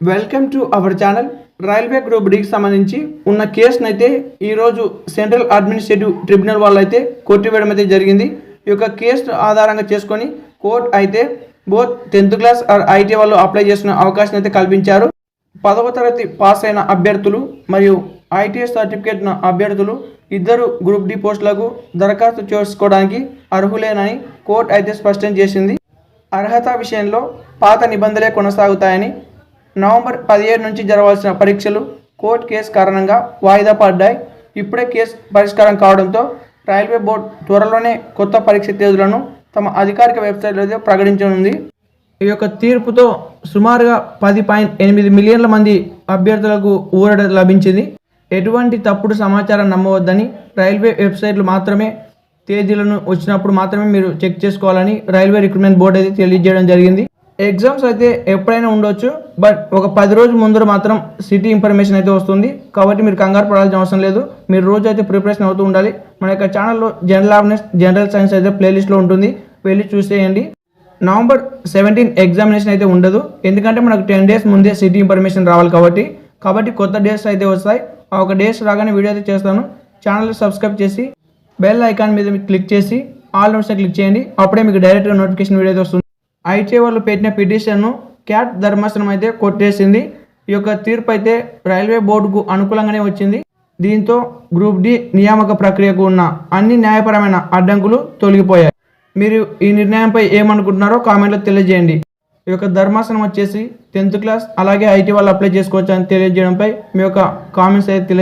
Welcome to our channel. Railway group డీకి సంబంధించి ఉన్న కేసును అయితే ఈరోజు సెంట్రల్ అడ్మినిస్ట్రేటివ్ ట్రిబ్యునల్ వాళ్ళు అయితే కొట్టివేయడం అయితే జరిగింది. ఈ యొక్క కేసు ఆధారంగా చేసుకొని కోర్టు అయితే both 10th class or IT వాళ్ళు అప్లై చేసుకునే అవకాశం అయితే కల్పించారు. 10వ తరగతి పాస్ అయిన అభ్యర్థులు మరియు ఐటీఐ సర్టిఫికేట్ ఉన్న అభ్యర్థులు ఇద్దరు గ్రూప్ డి పోస్టులకు దరఖాస్తు చేసుకోవడానికి అర్హులేనని కోర్టు అయితే స్పష్టం చేసింది. అర్హత విషయంలో పాత నిబంధనలే కొనసాగుతాయని, నవంబర్ 17 నుంచి జరగాల్సిన పరీక్షలు కోర్టు కేసు కారణంగా వాయిదా పడ్డాయి. ఇప్పుడే కేసు పరిష్కారం కావడంతో రైల్వే బోర్డు త్వరలోనే కొత్త పరీక్ష తేదీలను తమ అధికారిక వెబ్సైట్లో ప్రకటించనుంది. ఈ యొక్క తీర్పుతో సుమారుగా 10.8 మిలియన్ల మంది అభ్యర్థులకు ఊరట లభించింది. ఎటువంటి తప్పుడు సమాచారం నమ్మవద్దని, రైల్వే వెబ్సైట్లు మాత్రమే తేదీలను వచ్చినప్పుడు మాత్రమే మీరు చెక్ చేసుకోవాలని రైల్వే రిక్రూట్మెంట్ బోర్డు అయితే తెలియజేయడం జరిగింది. ఎగ్జామ్స్ అయితే ఎప్పుడైనా ఉండొచ్చు, బట్ ఒక 10 రోజుల ముందర మాత్రం సిటీ ఇన్ఫర్మేషన్ అయితే వస్తుంది. కాబట్టి మీరు కంగారు పడాల్సిన అవసరం లేదు. మీరు రోజు అయితే ప్రిపరేషన్ అవుతూ ఉండాలి. మన యొక్క ఛానల్లో జనరల్ అవేర్నెస్, జనరల్ సైన్స్ అయితే ప్లేలిస్ట్లో ఉంటుంది, వెళ్ళి చూసేయండి. నవంబర్ 17 ఎగ్జామినేషన్ అయితే ఉండదు, ఎందుకంటే మనకు 10 days ముందే సిటీ ఇన్ఫర్మేషన్ రావాలి కాబట్టి కొత్త డేట్స్ అయితే వస్తాయి. ఆ ఒక డేట్స్ రాగానే వీడియో అయితే చేస్తాను. ఛానల్ సబ్స్క్రైబ్ చేసి బెల్ ఐకాన్ మీద క్లిక్ చేసి ఆల్ నోట్స్ క్లిక్ చేయండి. అప్పుడే మీకు డైరెక్ట్గా నోటిఫికేషన్ వీడియో అయితే వస్తుంది. ఐటీఐ వాళ్ళు పెట్టిన పిటిషన్ను క్యాట్ ధర్మాసనం అయితే కొట్టేసింది. ఈ యొక్క తీర్పు అయితే రైల్వే బోర్డుకు అనుకూలంగానే వచ్చింది. దీంతో గ్రూప్ డి నియామక ప్రక్రియకు ఉన్న అన్ని న్యాయపరమైన అడ్డంకులు తొలగిపోయాయి. మీరు ఈ నిర్ణయంపై ఏమనుకుంటున్నారో కామెంట్లో తెలియజేయండి. ఈ యొక్క ధర్మాసనం వచ్చేసి 10th క్లాస్ అలాగే ఐటీ వాళ్ళు అప్లై చేసుకోవచ్చు అని తెలియజేయడంపై మీ యొక్క కామెంట్స్ అయితే